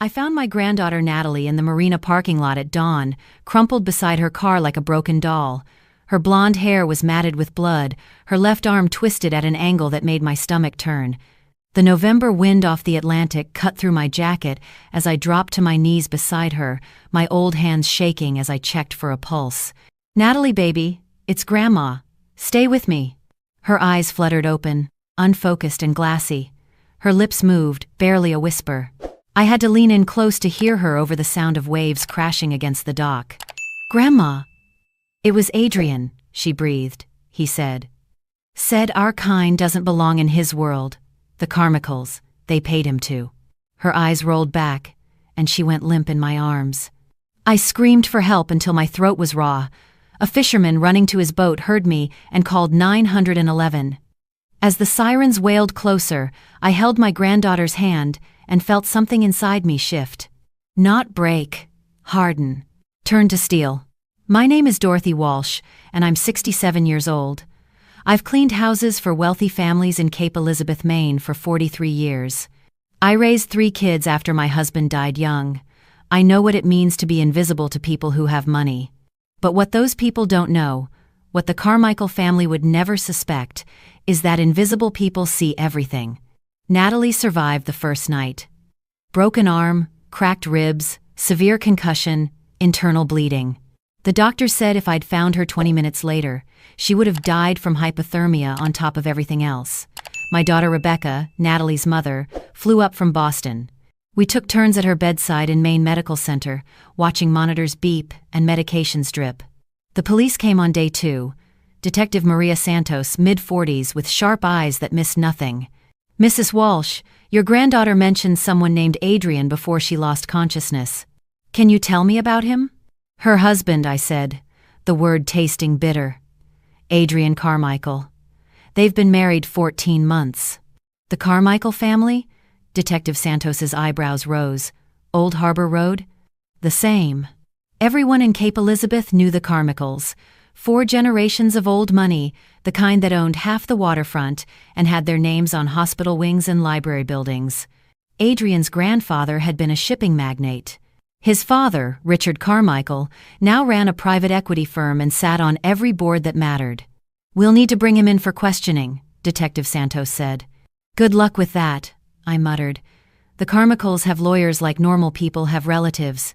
I found my granddaughter Natalie in the Marina parking lot at dawn, crumpled beside her car like a broken doll. Her blonde hair was matted with blood, her left arm twisted at an angle that made my stomach turn. The November wind off the Atlantic cut through my jacket as I dropped to my knees beside her, my old hands shaking as I checked for a pulse. "Natalie, baby, it's Grandma. Stay with me." Her eyes fluttered open, unfocused and glassy. Her lips moved, barely a whisper. I had to lean in close to hear her over the sound of waves crashing against the dock. "Grandma." "It was Adrian," she breathed. "He said our kind doesn't belong in his world. The Carmichaels, they paid him to." Her eyes rolled back, and she went limp in my arms. I screamed for help until my throat was raw. A fisherman running to his boat heard me and called 911. As the sirens wailed closer, I held my granddaughter's hand and felt something inside me shift. Not break, harden, turn to steel. My name is Dorothy Walsh, and I'm 67 years old. I've cleaned houses for wealthy families in Cape Elizabeth, Maine for 43 years. I raised 3 kids after my husband died young. I know what it means to be invisible to people who have money. But what those people don't know, what the Carmichael family would never suspect, is that invisible people see everything. Natalie survived the first night. Broken arm, cracked ribs, severe concussion, internal bleeding. The doctor said if I'd found her 20 minutes later, she would have died from hypothermia on top of everything else. My daughter Rebecca, Natalie's mother, flew up from Boston. We took turns at her bedside in Maine Medical Center, watching monitors beep and medications drip. The police came on day 2. Detective Maria Santos, mid-40s, with sharp eyes that missed nothing. "Mrs. Walsh, your granddaughter mentioned someone named Adrian before she lost consciousness. Can you tell me about him?" "Her husband," I said, the word tasting bitter. "Adrian Carmichael. They've been married 14 months. "The Carmichael family?" Detective Santos's eyebrows rose. "Old Harbor Road?" "The same." Everyone in Cape Elizabeth knew the Carmichaels. 4 generations of old money, the kind that owned half the waterfront and had their names on hospital wings and library buildings. Adrian's grandfather had been a shipping magnate. His father, Richard Carmichael, now ran a private equity firm and sat on every board that mattered. "We'll need to bring him in for questioning," Detective Santos said. "Good luck with that," I muttered. "The Carmichaels have lawyers like normal people have relatives."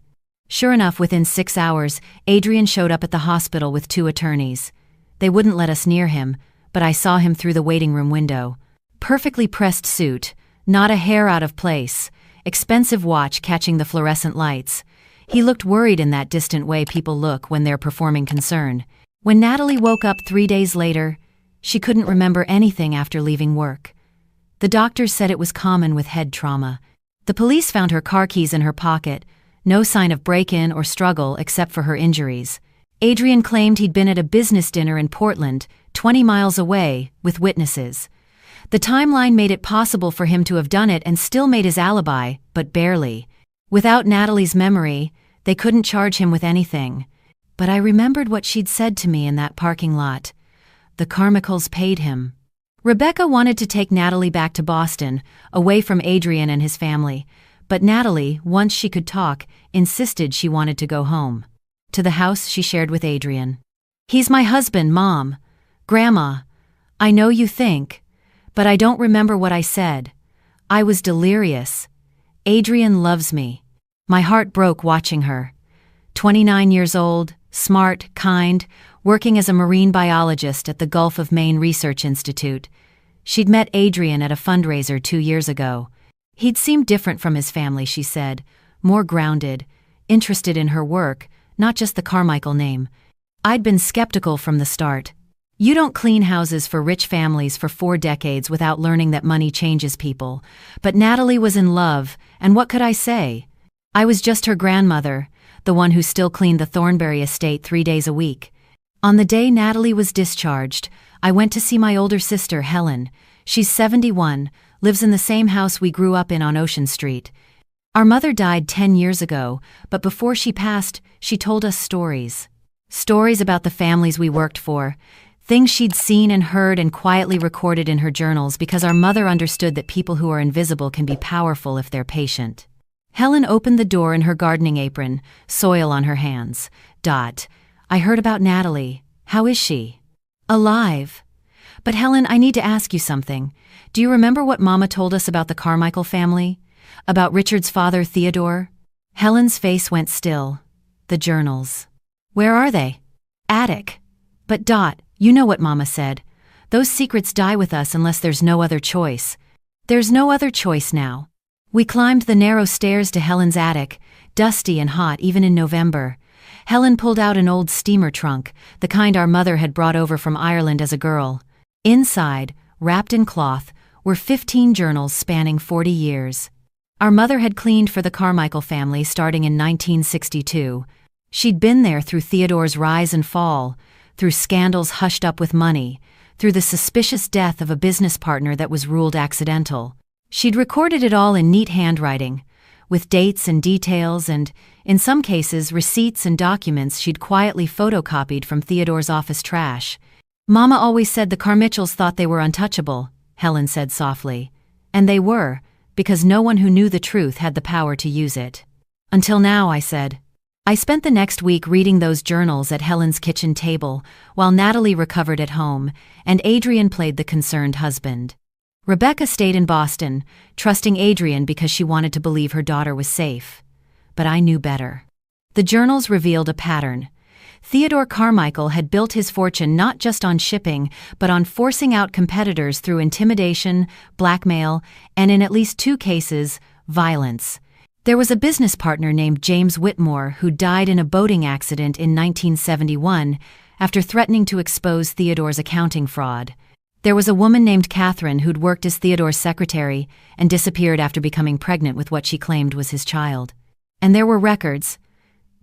Sure enough, within 6 hours, Adrian showed up at the hospital with 2 attorneys. They wouldn't let us near him, but I saw him through the waiting room window. Perfectly pressed suit, not a hair out of place, expensive watch catching the fluorescent lights. He looked worried in that distant way people look when they're performing concern. When Natalie woke up 3 days later, she couldn't remember anything after leaving work. The doctors said it was common with head trauma. The police found her car keys in her pocket, no sign of break-in or struggle except for her injuries. Adrian claimed he'd been at a business dinner in Portland, 20 miles away, with witnesses. The timeline made it possible for him to have done it and still made his alibi, but barely. Without Natalie's memory, they couldn't charge him with anything. But I remembered what she'd said to me in that parking lot. The Carmichaels paid him. Rebecca wanted to take Natalie back to Boston, away from Adrian and his family. But Natalie, once she could talk, insisted she wanted to go home. To the house she shared with Adrian. "He's my husband, Mom. Grandma. I know you think, but I don't remember what I said. I was delirious. Adrian loves me." My heart broke watching her. 29 years old, smart, kind, working as a marine biologist at the Gulf of Maine Research Institute. She'd met Adrian at a fundraiser 2 years ago. He'd seemed different from his family, she said, more grounded, interested in her work, not just the Carmichael name. I'd been skeptical from the start. You don't clean houses for rich families for 4 decades without learning that money changes people. But Natalie was in love, and what could I say? I was just her grandmother, the one who still cleaned the Thornbury estate 3 days a week. On the day Natalie was discharged, I went to see my older sister, Helen. She's 71, lives in the same house we grew up in on Ocean Street. Our mother died 10 years ago, but before she passed, she told us stories. Stories about the families we worked for, things she'd seen and heard and quietly recorded in her journals because our mother understood that people who are invisible can be powerful if they're patient. Helen opened the door in her gardening apron, soil on her hands. I heard about Natalie. How is she? Alive. But Helen, I need to ask you something. Do you remember what Mama told us about the Carmichael family? About Richard's father, Theodore? Helen's face went still. The journals. Where are they? Attic. But you know what Mama said. Those secrets die with us unless there's no other choice. There's no other choice now. We climbed the narrow stairs to Helen's attic, dusty and hot even in November. Helen pulled out an old steamer trunk, the kind our mother had brought over from Ireland as a girl. Inside, wrapped in cloth, were 15 journals spanning 40 years. Our mother had cleaned for the Carmichael family starting in 1962. She'd been there through Theodore's rise and fall, through scandals hushed up with money, through the suspicious death of a business partner that was ruled accidental. She'd recorded it all in neat handwriting, with dates and details and, in some cases, receipts and documents she'd quietly photocopied from Theodore's office trash. Mama always said the Carmichaels thought they were untouchable, Helen said softly. And they were, because no one who knew the truth had the power to use it. Until now, I said. I spent the next week reading those journals at Helen's kitchen table, while Natalie recovered at home, and Adrian played the concerned husband. Rebecca stayed in Boston, trusting Adrian because she wanted to believe her daughter was safe. But I knew better. The journals revealed a pattern. Theodore Carmichael had built his fortune not just on shipping, but on forcing out competitors through intimidation, blackmail, and in at least 2 cases, violence. There was a business partner named James Whitmore who died in a boating accident in 1971 after threatening to expose Theodore's accounting fraud. There was a woman named Catherine who'd worked as Theodore's secretary and disappeared after becoming pregnant with what she claimed was his child. And there were records.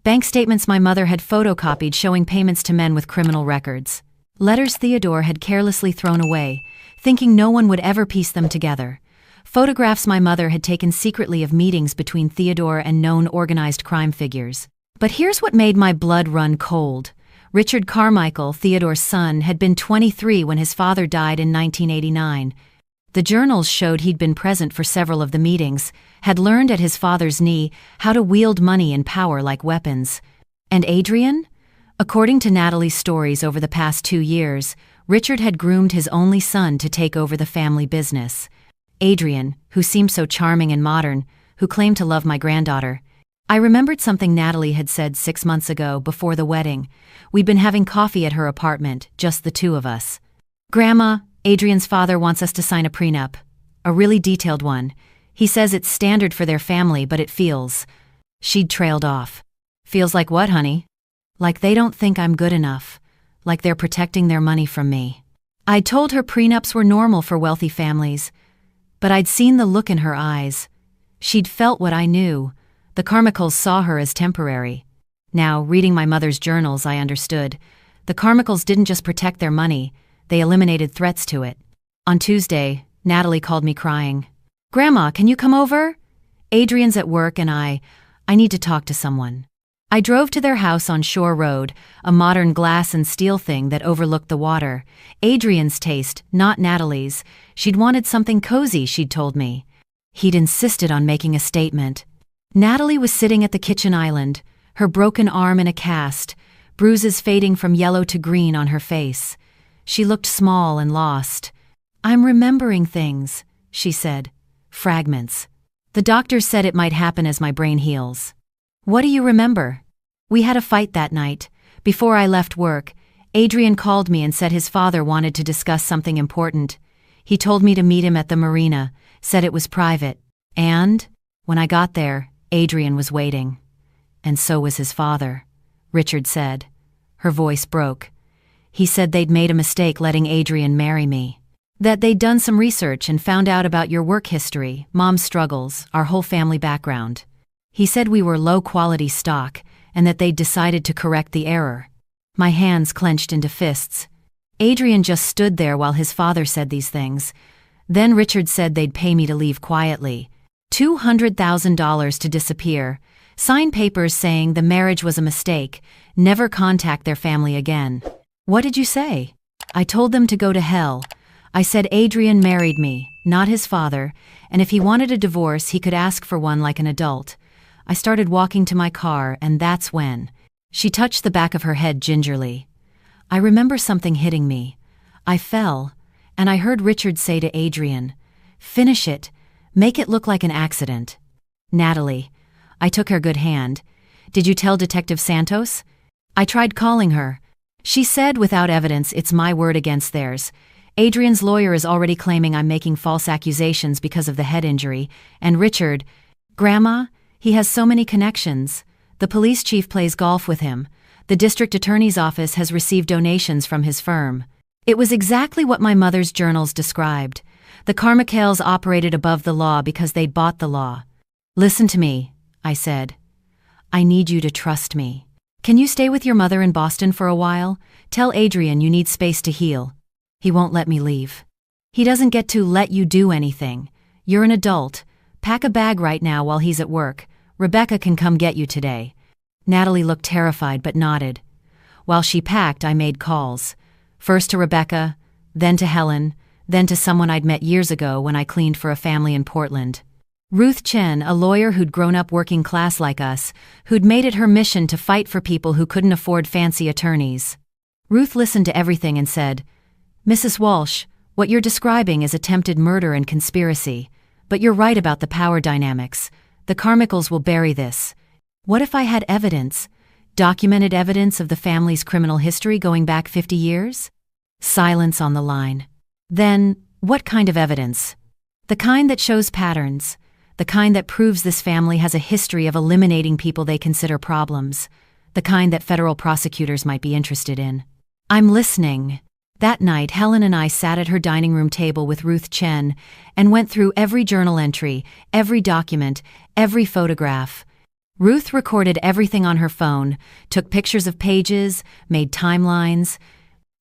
Bank statements my mother had photocopied showing payments to men with criminal records. Letters Theodore had carelessly thrown away, thinking no one would ever piece them together. Photographs my mother had taken secretly of meetings between Theodore and known organized crime figures. But here's what made my blood run cold. Richard Carmichael, Theodore's son, had been 23 when his father died in 1989. The journals showed he'd been present for several of the meetings, had learned at his father's knee how to wield money and power like weapons. And Adrian? According to Natalie's stories over the past 2 years, Richard had groomed his only son to take over the family business. Adrian, who seemed so charming and modern, who claimed to love my granddaughter. I remembered something Natalie had said 6 months ago before the wedding. We'd been having coffee at her apartment, just the 2 of us. Grandma, Adrian's father wants us to sign a prenup. A really detailed one. He says it's standard for their family, but it feels... She'd trailed off. Feels like what, honey? Like they don't think I'm good enough. Like they're protecting their money from me. I'd told her prenups were normal for wealthy families. But I'd seen the look in her eyes. She'd felt what I knew. The Carmichaels saw her as temporary. Now, reading my mother's journals, I understood. The Carmichaels didn't just protect their money, they eliminated threats to it. On Tuesday, Natalie called me crying. Grandma, can you come over? Adrian's at work and I need to talk to someone. I drove to their house on Shore Road, a modern glass and steel thing that overlooked the water. Adrian's taste, not Natalie's. She'd wanted something cozy, she'd told me. He'd insisted on making a statement. Natalie was sitting at the kitchen island, her broken arm in a cast, bruises fading from yellow to green on her face. She looked small and lost. I'm remembering things, she said. Fragments. The doctor said it might happen as my brain heals. What do you remember? We had a fight that night. Before I left work, Adrian called me and said his father wanted to discuss something important. He told me to meet him at the Marina, said it was private. And, when I got there, Adrian was waiting. And so was his father, Richard said. Her voice broke. He said they'd made a mistake letting Adrian marry me. That they'd done some research and found out about your work history, Mom's struggles, our whole family background. He said we were low-quality stock, and that they'd decided to correct the error. My hands clenched into fists. Adrian just stood there while his father said these things. Then Richard said they'd pay me to leave quietly. $200,000 to disappear. Sign papers saying the marriage was a mistake. Never contact their family again. What did you say? I told them to go to hell. I said Adrian married me, not his father, and if he wanted a divorce he could ask for one like an adult. I started walking to my car, and that's when. She touched the back of her head gingerly. I remember something hitting me. I fell, and I heard Richard say to Adrian, "Finish it. Make it look like an accident." "Natalie." I took her good hand. "Did you tell Detective Santos?" "I tried calling her. She said without evidence it's my word against theirs. Adrian's lawyer is already claiming I'm making false accusations because of the head injury, and Richard, Grandma, he has so many connections. The police chief plays golf with him. The district attorney's office has received donations from his firm." It was exactly what my mother's journals described. The Carmichaels operated above the law because they'd bought the law. "Listen to me," I said. "I need you to trust me. Can you stay with your mother in Boston for a while? Tell Adrian you need space to heal." "He won't let me leave." "He doesn't get to let you do anything. You're an adult. Pack a bag right now while he's at work. Rebecca can come get you today." Natalie looked terrified but nodded. While she packed, I made calls. First to Rebecca, then to Helen, then to someone I'd met years ago when I cleaned for a family in Portland. Ruth Chen, a lawyer who'd grown up working class like us, who'd made it her mission to fight for people who couldn't afford fancy attorneys. Ruth listened to everything and said, "Mrs. Walsh, what you're describing is attempted murder and conspiracy. But you're right about the power dynamics. The Carmichaels will bury this. What if I had evidence? Documented evidence of the family's criminal history going back 50 years? Silence on the line. Then, what kind of evidence? The kind that shows patterns. The kind that proves this family has a history of eliminating people they consider problems. The kind that federal prosecutors might be interested in. I'm listening." That night, Helen and I sat at her dining room table with Ruth Chen and went through every journal entry, every document, every photograph. Ruth recorded everything on her phone, took pictures of pages, made timelines.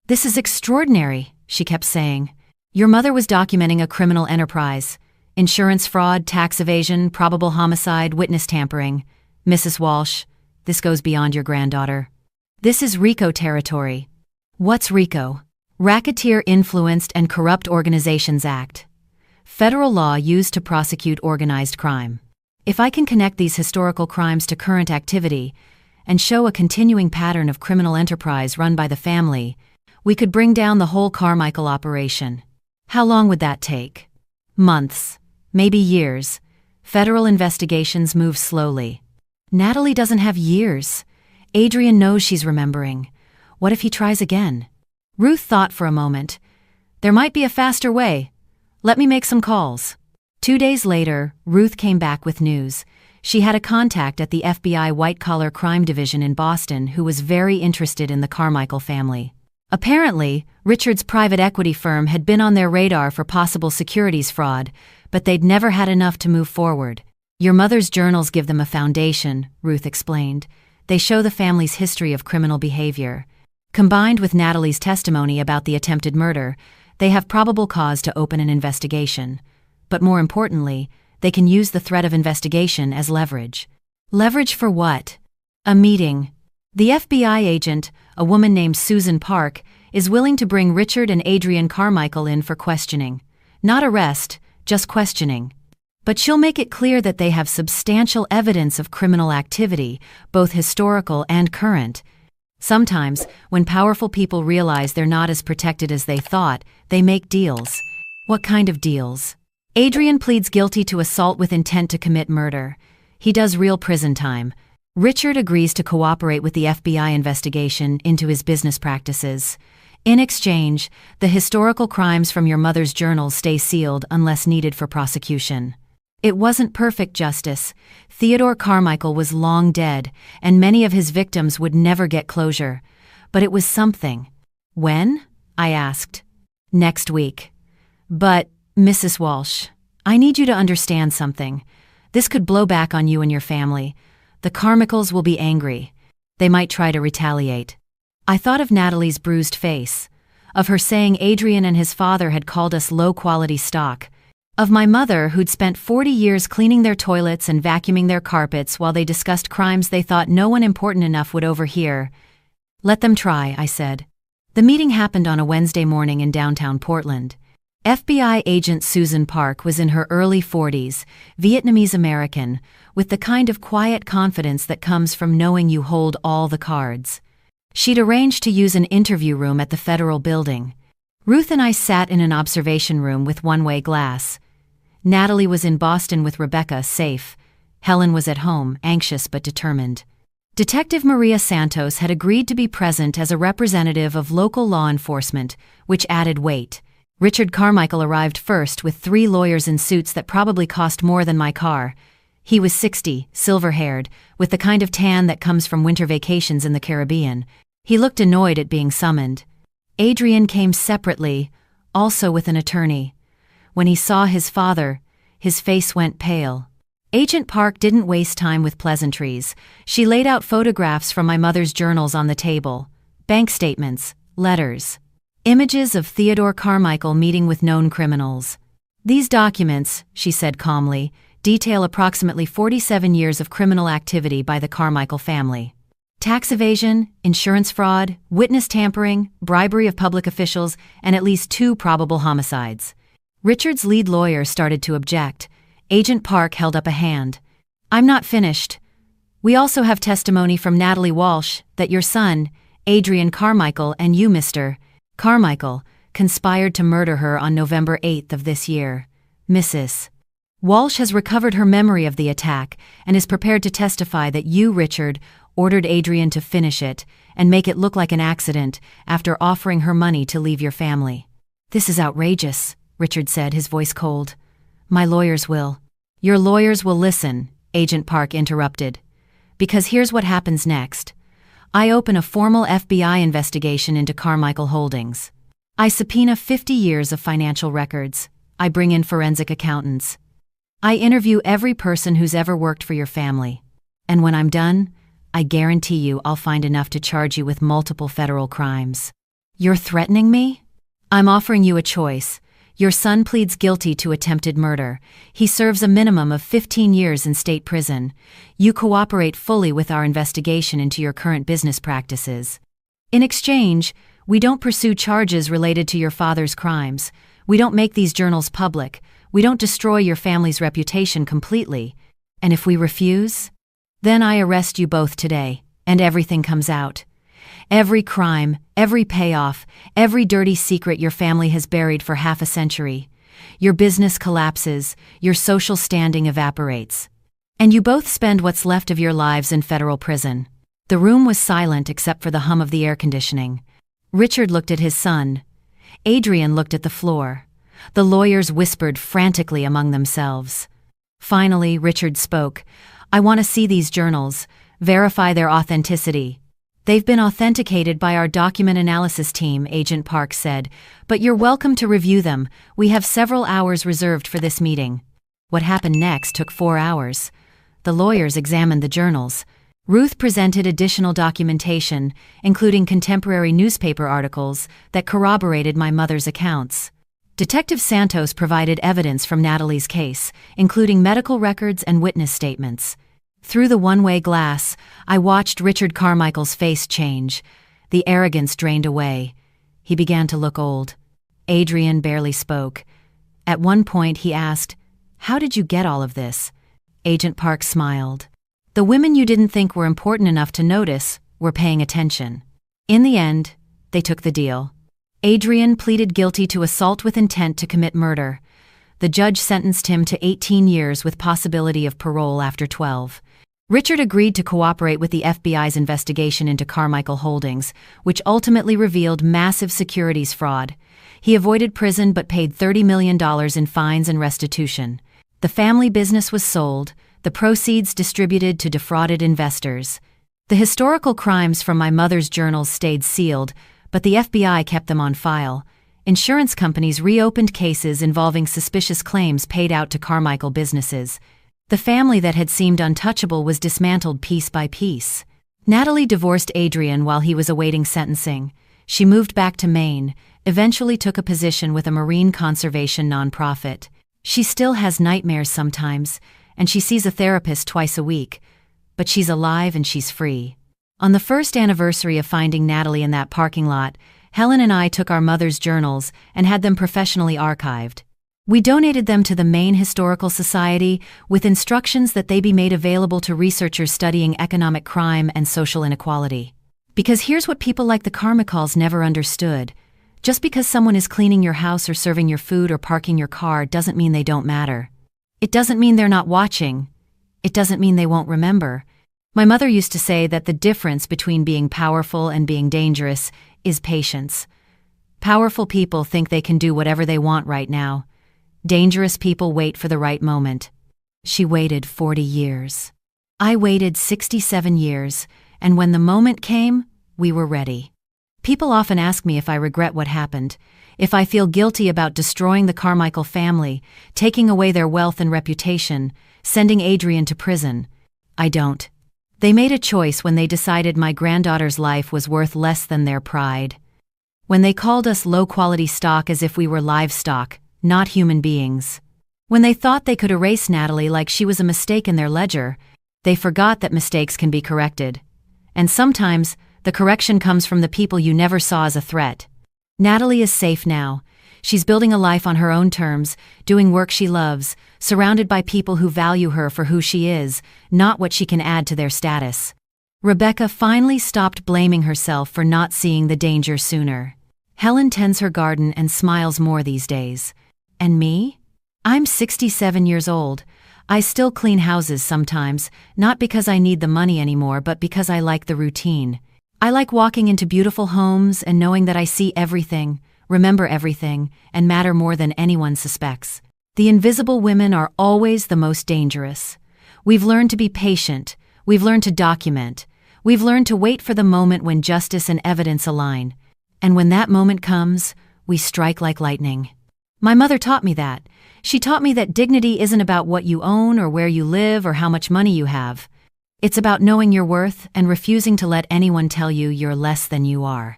"This is extraordinary," she kept saying. "Your mother was documenting a criminal enterprise. Insurance fraud, tax evasion, probable homicide, witness tampering. Mrs. Walsh, this goes beyond your granddaughter. This is RICO territory." "What's RICO?" Racketeer Influenced and Corrupt Organizations Act. Federal law used to prosecute organized crime. If I can connect these historical crimes to current activity and show a continuing pattern of criminal enterprise run by the family, we could bring down the whole Carmichael operation. How long would that take? Months, maybe years. Federal investigations move slowly. Natalie doesn't have years. Adrian knows she's remembering. What if he tries again? Ruth thought for a moment. "There might be a faster way. Let me make some calls." 2 days later, Ruth came back with news. She had a contact at the FBI white-collar crime division in Boston who was very interested in the Carmichael family. Apparently, Richard's private equity firm had been on their radar for possible securities fraud, but they'd never had enough to move forward. "Your mother's journals give them a foundation," Ruth explained. "They show the family's history of criminal behavior. Combined with Natalie's testimony about the attempted murder, they have probable cause to open an investigation. But more importantly, they can use the threat of investigation as leverage." "Leverage for what?" "A meeting. The FBI agent, a woman named Susan Park, is willing to bring Richard and Adrian Carmichael in for questioning. Not arrest, just questioning. But she'll make it clear that they have substantial evidence of criminal activity, both historical and current. Sometimes, when powerful people realize they're not as protected as they thought, they make deals." "What kind of deals?" "Adrian pleads guilty to assault with intent to commit murder. He does real prison time. Richard agrees to cooperate with the FBI investigation into his business practices. In exchange, the historical crimes from your mother's journals stay sealed unless needed for prosecution." It wasn't perfect justice. Theodore Carmichael was long dead, and many of his victims would never get closure. But it was something. "When?" I asked. "Next week." "But, Mrs. Walsh, I need you to understand something. This could blow back on you and your family. The Carmichaels will be angry. They might try to retaliate." I thought of Natalie's bruised face, of her saying Adrian and his father had called us low-quality stock, of my mother who'd spent 40 years cleaning their toilets and vacuuming their carpets while they discussed crimes they thought no one important enough would overhear. "Let them try," I said. The meeting happened on a Wednesday morning in downtown Portland. FBI agent Susan Park was in her early 40s, Vietnamese American, with the kind of quiet confidence that comes from knowing you hold all the cards. She'd arranged to use an interview room at the federal building. Ruth and I sat in an observation room with one-way glass. Natalie was in Boston with Rebecca, safe. Helen was at home, anxious but determined. Detective Maria Santos had agreed to be present as a representative of local law enforcement, which added weight. Richard Carmichael arrived first with 3 lawyers in suits that probably cost more than my car. He was 60, silver-haired, with the kind of tan that comes from winter vacations in the Caribbean. He looked annoyed at being summoned. Adrian came separately, also with an attorney. When he saw his father, his face went pale. Agent Park didn't waste time with pleasantries. She laid out photographs from my mother's journals on the table. Bank statements, letters. Images of Theodore Carmichael meeting with known criminals. These documents, she said calmly, detail approximately 47 years of criminal activity by the Carmichael family. Tax evasion, insurance fraud, witness tampering, bribery of public officials, and at least 2 probable homicides. Richard's lead lawyer started to object. Agent Park held up a hand. "I'm not finished. We also have testimony from Natalie Walsh that your son, Adrian Carmichael, and you, Mr. Carmichael, conspired to murder her on November 8th of this year. Mrs. Walsh has recovered her memory of the attack and is prepared to testify that you, Richard, ordered Adrian to finish it and make it look like an accident after offering her money to leave your family." "This is outrageous," Richard said, his voice cold. "My lawyers will." "Your lawyers will listen," Agent Park interrupted. "Because here's what happens next. I open a formal FBI investigation into Carmichael Holdings. I subpoena 50 years of financial records. I bring in forensic accountants. I interview every person who's ever worked for your family. And when I'm done, I guarantee you I'll find enough to charge you with multiple federal crimes." "You're threatening me?" "I'm offering you a choice. Your son pleads guilty to attempted murder. He serves a minimum of 15 years in state prison. You cooperate fully with our investigation into your current business practices. In exchange, we don't pursue charges related to your father's crimes. We don't make these journals public. We don't destroy your family's reputation completely. And if we refuse, then I arrest you both today, and everything comes out. Every crime, every payoff, every dirty secret your family has buried for half a century. Your business collapses, your social standing evaporates. And you both spend what's left of your lives in federal prison." The room was silent except for the hum of the air conditioning. Richard looked at his son. Adrian looked at the floor. The lawyers whispered frantically among themselves. Finally, Richard spoke. "I want to see these journals, verify their authenticity." "They've been authenticated by our document analysis team," Agent Park said, "but you're welcome to review them. We have several hours reserved for this meeting." What happened next took 4 hours. The lawyers examined the journals. Ruth presented additional documentation, including contemporary newspaper articles that corroborated my mother's accounts. Detective Santos provided evidence from Natalie's case, including medical records and witness statements. Through the one-way glass, I watched Richard Carmichael's face change. The arrogance drained away. He began to look old. Adrian barely spoke. At one point he asked, "How did you get all of this?" Agent Park smiled. "The women you didn't think were important enough to notice were paying attention. In the end, they took the deal." Adrian pleaded guilty to assault with intent to commit murder. The judge sentenced him to 18 years with possibility of parole after 12. Richard agreed to cooperate with the FBI's investigation into Carmichael Holdings, which ultimately revealed massive securities fraud. He avoided prison but paid $30 million in fines and restitution. The family business was sold, the proceeds distributed to defrauded investors. The historical crimes from my mother's journals stayed sealed, but the FBI kept them on file. Insurance companies reopened cases involving suspicious claims paid out to Carmichael businesses. The family that had seemed untouchable was dismantled piece by piece. Natalie divorced Adrian while he was awaiting sentencing. She moved back to Maine, eventually took a position with a marine conservation nonprofit. She still has nightmares sometimes, and she sees a therapist twice a week. But she's alive and she's free. On the first anniversary of finding Natalie in that parking lot, Helen and I took our mother's journals and had them professionally archived. We donated them to the Maine Historical Society with instructions that they be made available to researchers studying economic crime and social inequality. Because here's what people like the Carmichaels never understood. Just because someone is cleaning your house or serving your food or parking your car doesn't mean they don't matter. It doesn't mean they're not watching. It doesn't mean they won't remember. My mother used to say that the difference between being powerful and being dangerous is patience. Powerful people think they can do whatever they want right now. Dangerous people wait for the right moment. She waited 40 years. I waited 67 years, and when the moment came, we were ready. People often ask me if I regret what happened, if I feel guilty about destroying the Carmichael family, taking away their wealth and reputation, sending Adrian to prison. I don't. They made a choice when they decided my granddaughter's life was worth less than their pride. When they called us low-quality stock as if we were livestock, not human beings. When they thought they could erase Natalie like she was a mistake in their ledger, they forgot that mistakes can be corrected. And sometimes, the correction comes from the people you never saw as a threat. Natalie is safe now. She's building a life on her own terms, doing work she loves, surrounded by people who value her for who she is, not what she can add to their status. Rebecca finally stopped blaming herself for not seeing the danger sooner. Helen tends her garden and smiles more these days. And me? I'm 67 years old. I still clean houses sometimes, not because I need the money anymore, but because I like the routine. I like walking into beautiful homes and knowing that I see everything, remember everything, and matter more than anyone suspects. The invisible women are always the most dangerous. We've learned to be patient. We've learned to document. We've learned to wait for the moment when justice and evidence align. And when that moment comes, we strike like lightning. My mother taught me that. She taught me that dignity isn't about what you own or where you live or how much money you have. It's about knowing your worth and refusing to let anyone tell you you're less than you are.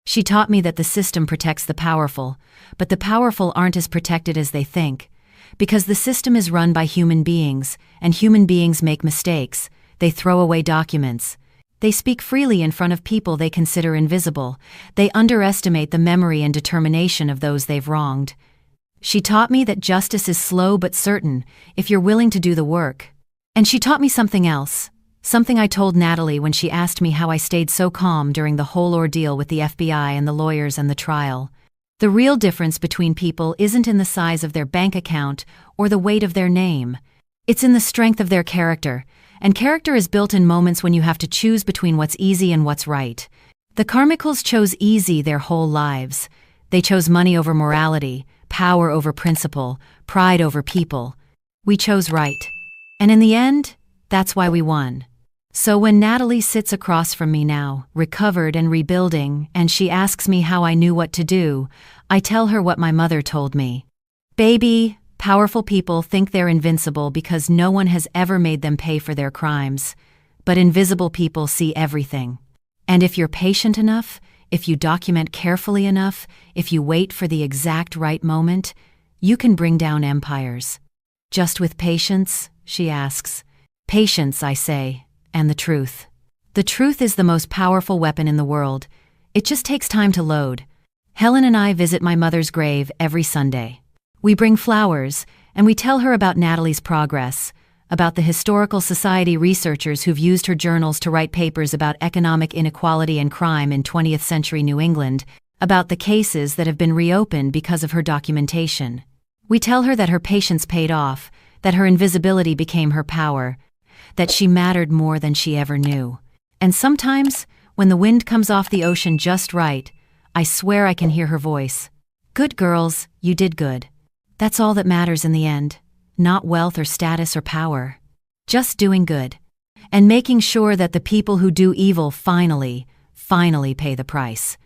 She taught me that the system protects the powerful, but the powerful aren't as protected as they think. Because the system is run by human beings, and human beings make mistakes. They throw away documents. They speak freely in front of people they consider invisible. They underestimate the memory and determination of those they've wronged. She taught me that justice is slow but certain if you're willing to do the work. And she taught me something else, something I told Natalie when she asked me how I stayed so calm during the whole ordeal with the FBI and the lawyers and the trial. The real difference between people isn't in the size of their bank account or the weight of their name. It's in the strength of their character, and character is built in moments when you have to choose between what's easy and what's right. The Carmichaels chose easy their whole lives. They chose money over morality, power over principle, pride over people. We chose right. And in the end, that's why we won. So when Natalie sits across from me now, recovered and rebuilding, and she asks me how I knew what to do, I tell her what my mother told me. Baby, powerful people think they're invincible because no one has ever made them pay for their crimes. But invisible people see everything. And if you're patient enough, if you document carefully enough, if you wait for the exact right moment, you can bring down empires. Just with patience, she asks. Patience, I say, and the truth. The truth is the most powerful weapon in the world. It just takes time to load. Helen and I visit my mother's grave every Sunday. We bring flowers, and we tell her about Natalie's progress, about the Historical Society researchers who've used her journals to write papers about economic inequality and crime in 20th century New England, about the cases that have been reopened because of her documentation. We tell her that her patience paid off, that her invisibility became her power, that she mattered more than she ever knew. And sometimes, when the wind comes off the ocean just right, I swear I can hear her voice. Good girls, you did good. That's all that matters in the end. Not wealth or status or power. Just doing good. And making sure that the people who do evil finally pay the price.